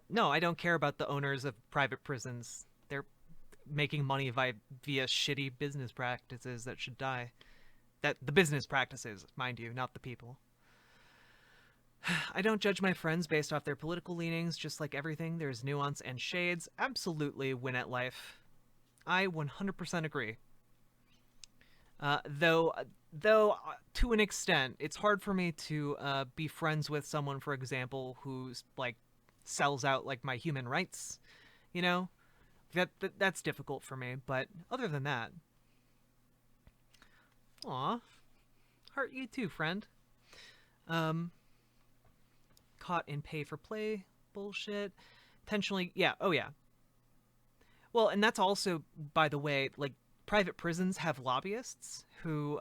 No, I don't care about the owners of private prisons. They're making money via shitty business practices that should die. That the business practices, mind you, not the people. I don't judge my friends based off their political leanings. Just like everything, there's nuance and shades. Absolutely win at life. I 100% agree. Though to an extent, it's hard for me to be friends with someone, for example, who's like sells out like my human rights. You know, that's difficult for me. But other than that, aw, heart you too, friend. Um, caught in pay for play bullshit. Intentionally, yeah, oh yeah. Well, and that's also, by the way, like private prisons have lobbyists who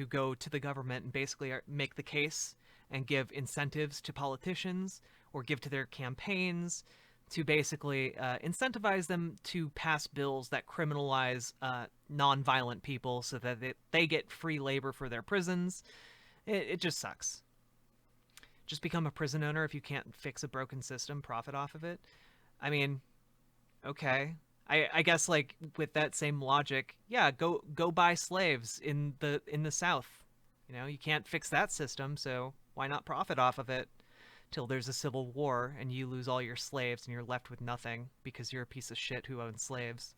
go to the government and basically make the case and give incentives to politicians or give to their campaigns to basically incentivize them to pass bills that criminalize non-violent people so that they get free labor for their prisons. It just sucks. Just become a prison owner if you can't fix a broken system, profit off of it. I mean, okay. I guess like with that same logic, yeah, go buy slaves in the South. You know, you can't fix that system, so why not profit off of it till there's a civil war and you lose all your slaves and you're left with nothing because you're a piece of shit who owns slaves.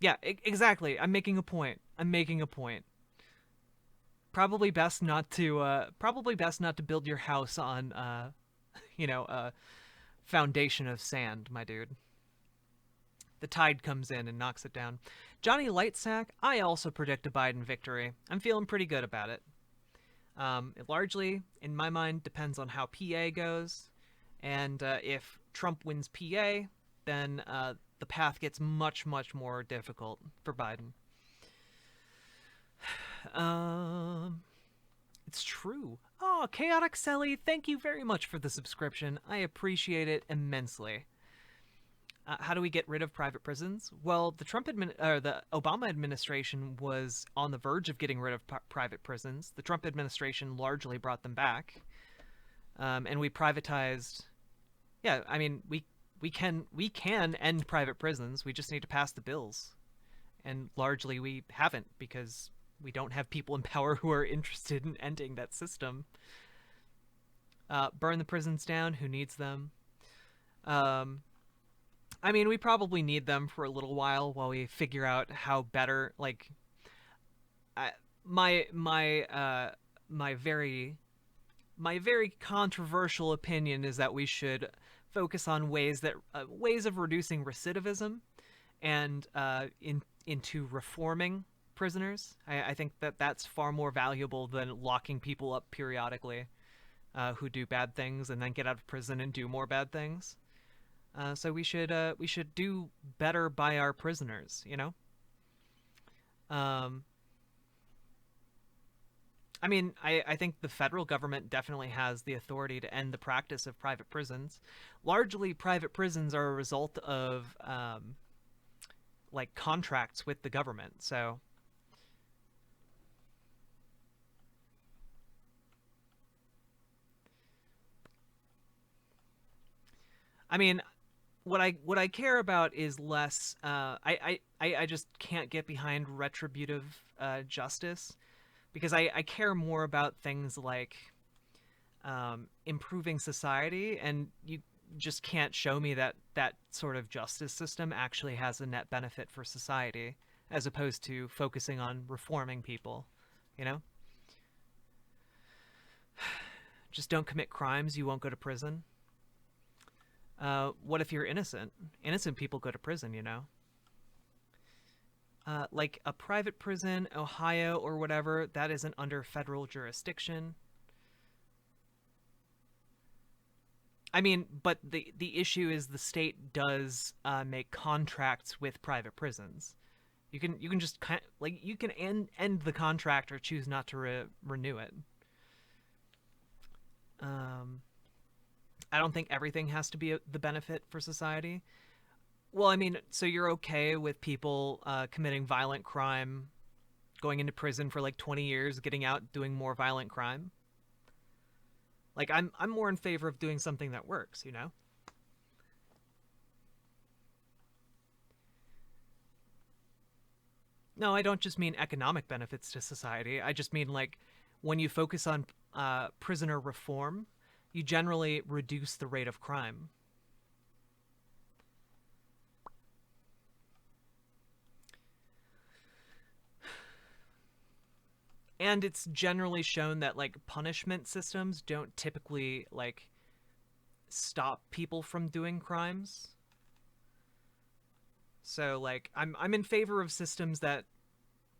Yeah, exactly. I'm making a point. I'm making a point. Probably best not to build your house on a foundation of sand, my dude. The tide comes in and knocks it down. Johnny Lightsack, I also predict a Biden victory. I'm feeling pretty good about it. It largely, in my mind, depends on how PA goes. And if Trump wins PA, then the path gets much, much more difficult for Biden. Um, it's true. Oh, Chaotic Sally, thank you very much for the subscription. I appreciate it immensely. How do we get rid of private prisons? Well, the Obama administration was on the verge of getting rid of private prisons. The Trump administration largely brought them back, and we privatized. Yeah, I mean we can end private prisons. We just need to pass the bills, and largely we haven't because we don't have people in power who are interested in ending that system. Burn the prisons down. Who needs them? Um, I mean, we probably need them for a little while we figure out how better. Like, I, my my very my very controversial opinion is that we should focus on ways of reducing recidivism and into reforming prisoners. I think that that's far more valuable than locking people up periodically who do bad things and then get out of prison and do more bad things. So we should do better by our prisoners. You know. Um, I mean, I think the federal government definitely has the authority to end the practice of private prisons. Largely, private prisons are a result of like contracts with the government. So, I mean, what I care about is less. I just can't get behind retributive justice because I care more about things like improving society, and you just can't show me that that sort of justice system actually has a net benefit for society, as opposed to focusing on reforming people. You know, just don't commit crimes, you won't go to prison. What if you're innocent? Innocent people go to prison. You know, like a private prison, Ohio or whatever, that isn't under federal jurisdiction. I mean, but the issue is the state does make contracts with private prisons. You can just like you can end the contract or choose not to renew it. Um, I don't think everything has to be the benefit for society. Well, I mean, so you're okay with people committing violent crime, going into prison for like 20 years, getting out, doing more violent crime? Like I'm more in favor of doing something that works, you know? No, I don't just mean economic benefits to society. I just mean like when you focus on prisoner reform, you generally reduce the rate of crime. And it's generally shown that like punishment systems don't typically like stop people from doing crimes. So like I'm in favor of systems that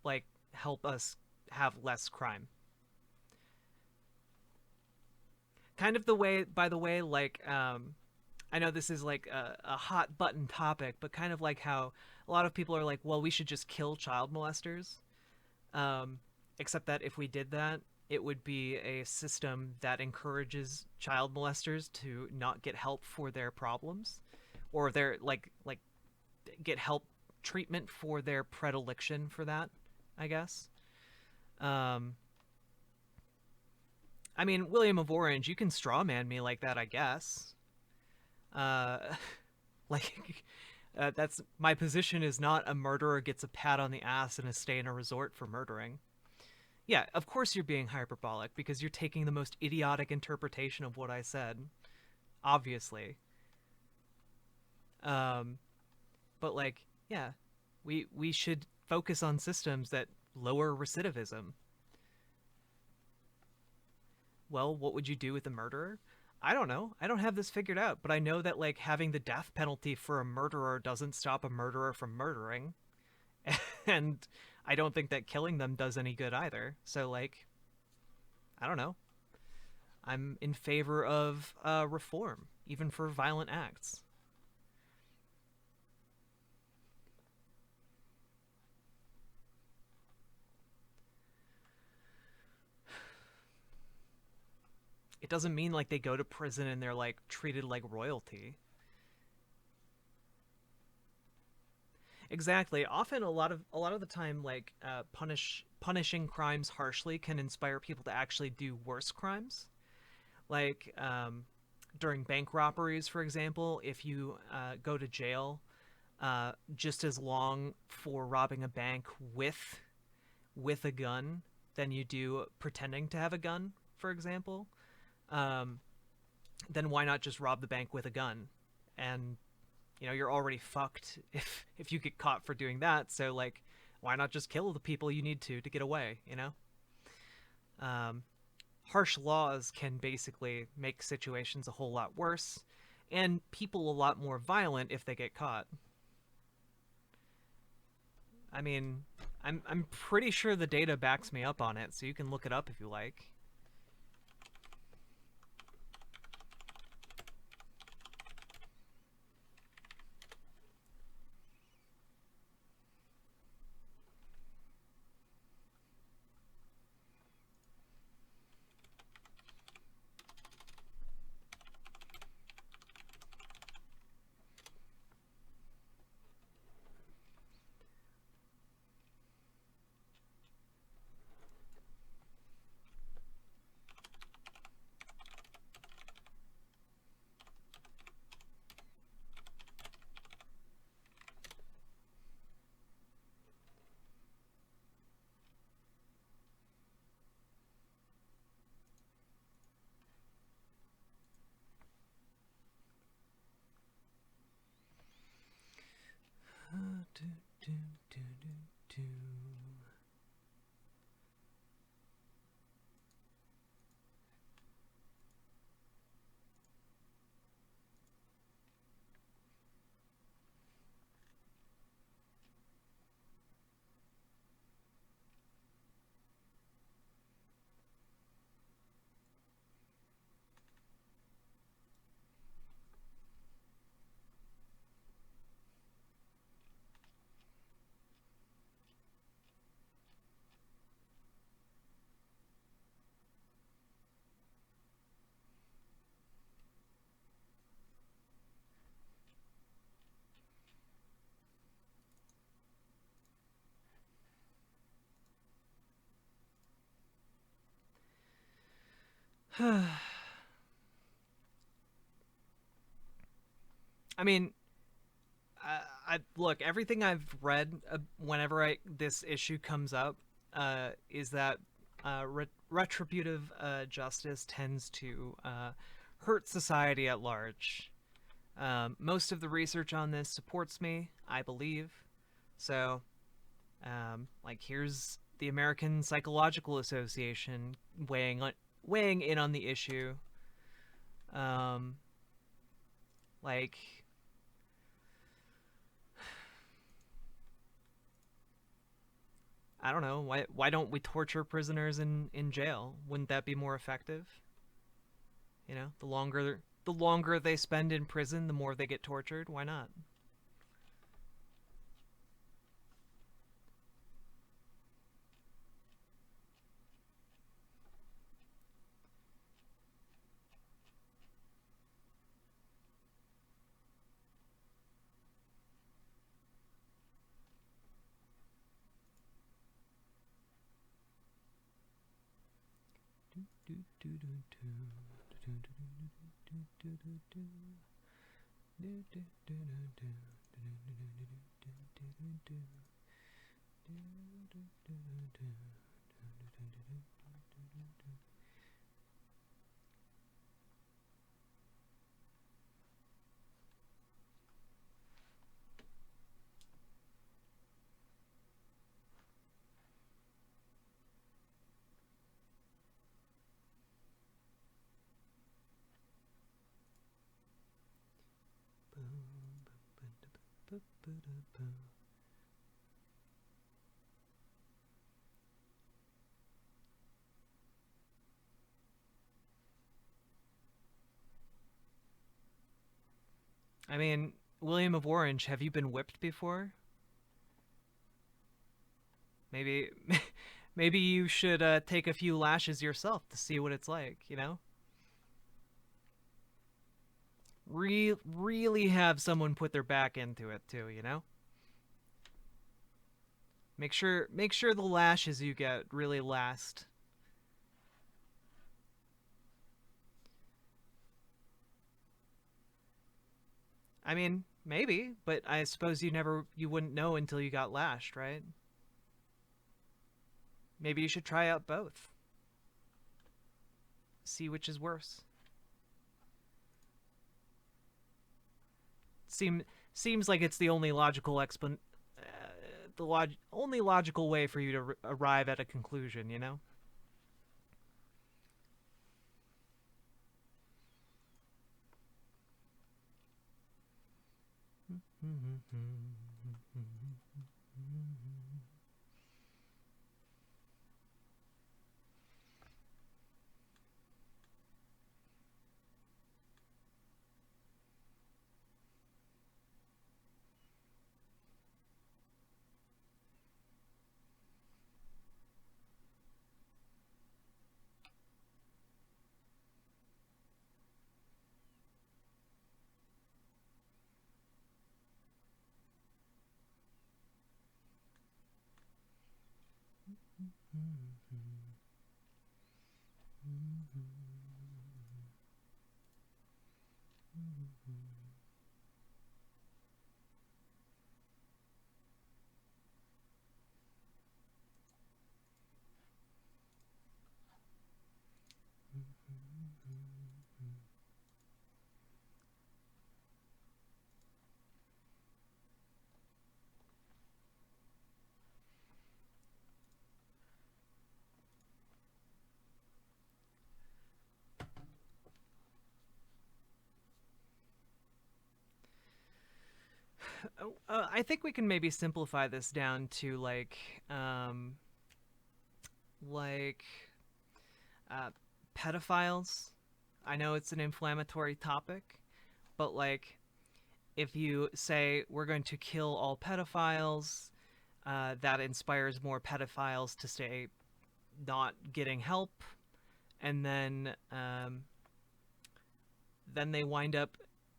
like help us have less crime. Kind of the way, by the way, like I know this is like a hot button topic, but kind of like how a lot of people are like, well, we should just kill child molesters. Um, except that if we did that, it would be a system that encourages child molesters to not get help for their problems, or their like get help treatment for their predilection for that. I guess. Um, I mean, William of Orange, you can strawman me like that, I guess. Uh, like that's my position is not a murderer gets a pat on the ass and a stay in a resort for murdering. Yeah, of course you're being hyperbolic because you're taking the most idiotic interpretation of what I said. Obviously. Um, but like, yeah, we should focus on systems that lower recidivism. Well, what would you do with a murderer? I don't know. I don't have this figured out, but I know that like having the death penalty for a murderer doesn't stop a murderer from murdering. And I don't think that killing them does any good either. So like, I don't know. I'm in favor of reform, even for violent acts. It doesn't mean like they go to prison and they're like treated like royalty. Exactly. Often a lot of the time, like punishing crimes harshly can inspire people to actually do worse crimes. Like during bank robberies, for example, if you go to jail just as long for robbing a bank with a gun than you do pretending to have a gun, for example, um, then why not just rob the bank with a gun? And you're already fucked if you get caught for doing that. So like, why not just kill the people you need to get away? Um, Harsh laws can basically make situations a whole lot worse, and people a lot more violent if they get caught. I mean, I'm pretty sure the data backs me up on it, so you can look it up if you like. I mean, I look, everything I've read whenever this issue comes up is that retributive justice tends to hurt society at large. Most of the research on this supports me, I believe. So, like, here's the American Psychological Association weighing in on the issue. Um, like, I don't know, why don't we torture prisoners in jail? Wouldn't that be more effective? You know, the longer they spend in prison, the more they get tortured. Why not? I mean, William of Orange, have you been whipped before? Maybe maybe you should take a few lashes yourself to see what it's like, you know? Really have someone put their back into it too, you know? Make sure the lashes you get really last. I mean, maybe, but I suppose you wouldn't know until you got lashed, right? Maybe you should try out both. See which is worse. Seem Seems like it's the only logical only logical way for you to arrive at a conclusion, you know? I think we can maybe simplify this down to like uh, pedophiles. I know it's an inflammatory topic, but like if you say we're going to kill all pedophiles, that inspires more pedophiles to stay not getting help, and then they wind up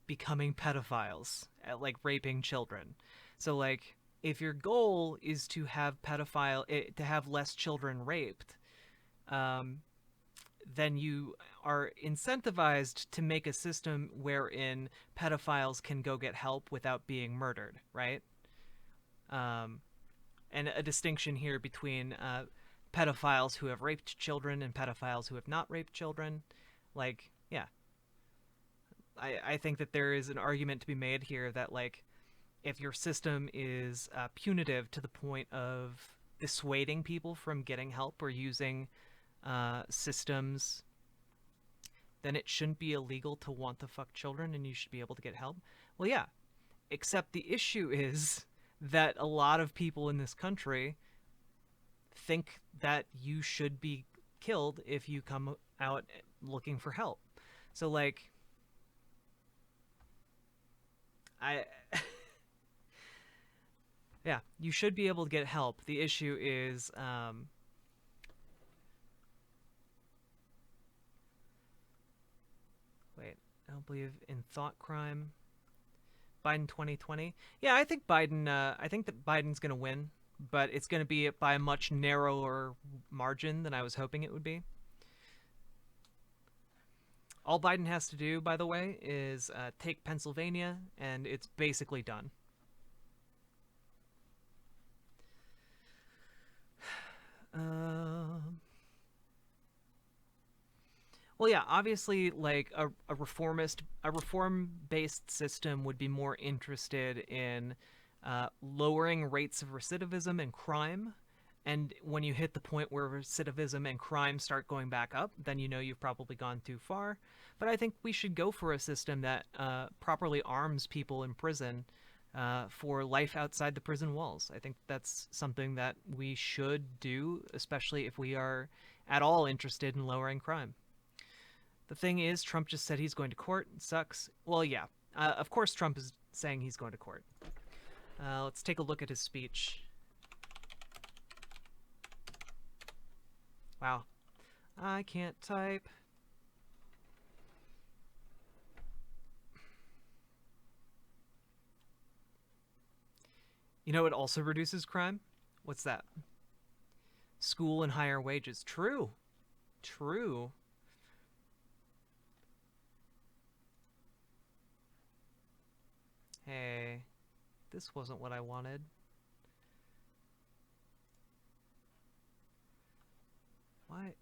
becoming pedophiles, like raping children. So like if your goal is to have less children raped, um, then you are incentivized to make a system wherein pedophiles can go get help without being murdered, right? Um, and a distinction here between pedophiles who have raped children and pedophiles who have not raped children. Like, yeah, I think that there is an argument to be made here that, like, if your system is punitive to the point of dissuading people from getting help or using systems, then it shouldn't be illegal to want to fuck children and you should be able to get help. Well, yeah, except the issue is that a lot of people in this country think that you should be killed if you come out looking for help. So, like, I yeah, you should be able to get help. The issue is wait, I don't believe in thought crime. Biden 2020. Yeah, I think Biden. I think that Biden's going to win, but it's going to be by a much narrower margin than I was hoping it would be. All Biden has to do, by the way, is take Pennsylvania, and it's basically done. Well, yeah, obviously, like a reform-based system would be more interested in lowering rates of recidivism and crime. And when you hit the point where recidivism and crime start going back up, then you know you've probably gone too far. But I think we should go for a system that properly arms people in prison for life outside the prison walls. I think that's something that we should do, especially if we are at all interested in lowering crime. The thing is, Trump just said he's going to court. It sucks. Well, yeah. Of course Trump is saying he's going to court. Let's take a look at his speech. Wow. I can't type. You know what also reduces crime? What's that? School and higher wages. True. True. Hey, this wasn't what I wanted. Why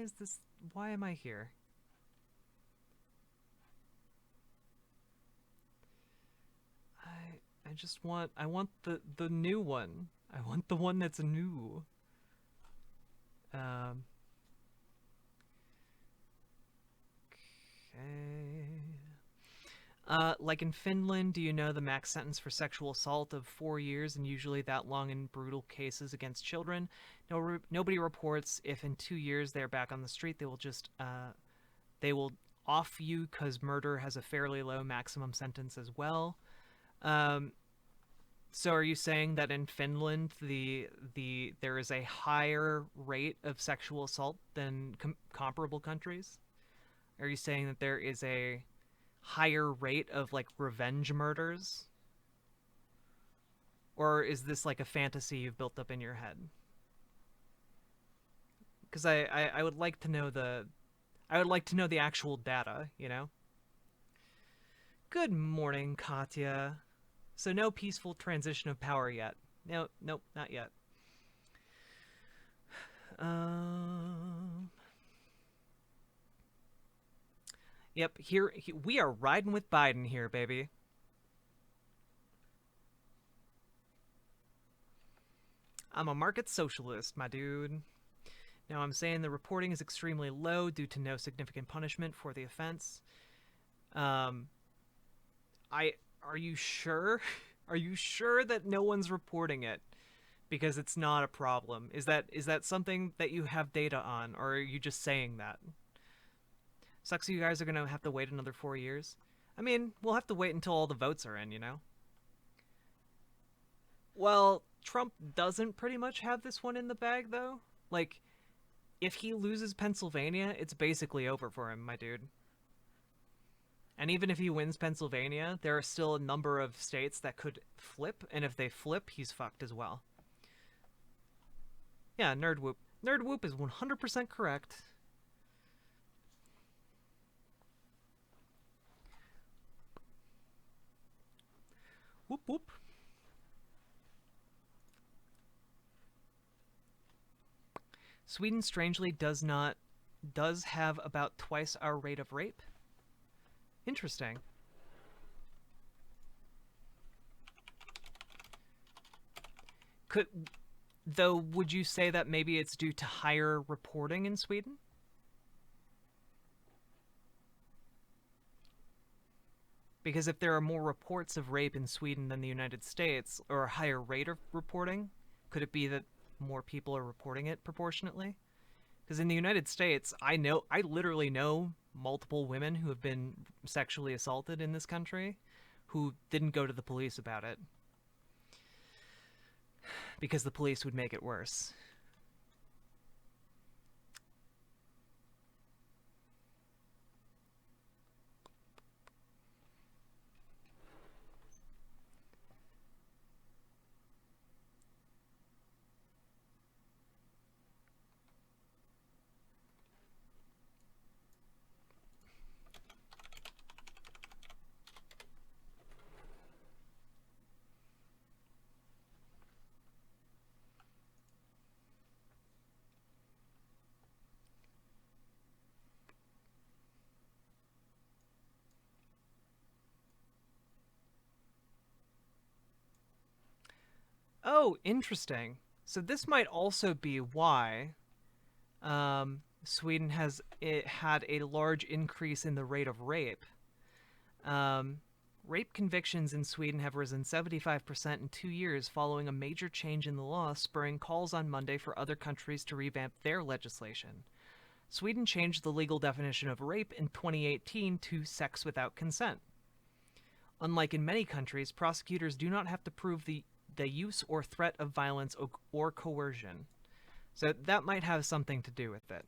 is this, why am I here? I just want, I want the new one. I want the one that's new. Okay. Like in Finland, do you know the max sentence for sexual assault of 4 years and usually that long in brutal cases against children? Nobody reports if in 2 years they're back on the street. They will off you because murder has a fairly low maximum sentence as well. So are you saying that in Finland there is a higher rate of sexual assault than comparable countries? Are you saying that there is a higher rate of like revenge murders? Or is this like a fantasy you've built up in your head? Because I would like to know the actual data, you know? Good morning, Katya. So no peaceful transition of power yet. No, nope, not yet. Yep, here we are riding with Biden here, baby. I'm a market socialist, my dude. Now I'm saying the reporting is extremely low due to no significant punishment for the offense. Are you sure? Are you sure that no one's reporting it? Because it's not a problem. Is that something that you have data on, or are you just saying that? Sucks you guys are gonna have to wait another 4 years. I mean, we'll have to wait until all the votes are in, you know? Well, Trump doesn't pretty much have this one in the bag, though. Like, if he loses Pennsylvania, it's basically over for him, my dude. And even if he wins Pennsylvania, there are still a number of states that could flip, and if they flip, he's fucked as well. Yeah, Nerd Whoop. Nerd Whoop is 100% correct. whoop. Sweden strangely does have about twice our rate of rape. Interesting. Could though would you say that maybe it's due to higher reporting in Sweden? Because if there are more reports of rape in Sweden than the United States, or a higher rate of reporting, could it be that more people are reporting it proportionately? Because in the United States, I literally know multiple women who have been sexually assaulted in this country who didn't go to the police about it because the police would make it worse. Oh, interesting. So this might also be why Sweden had a large increase in the rate of rape. Um, Rape convictions in Sweden have risen 75% in 2 years following a major change in the law, spurring calls on Monday for other countries to revamp their legislation. Sweden changed the legal definition of rape in 2018 to sex without consent. Unlike in many countries, prosecutors do not have to prove the use or threat of violence or coercion. So that might have something to do with it.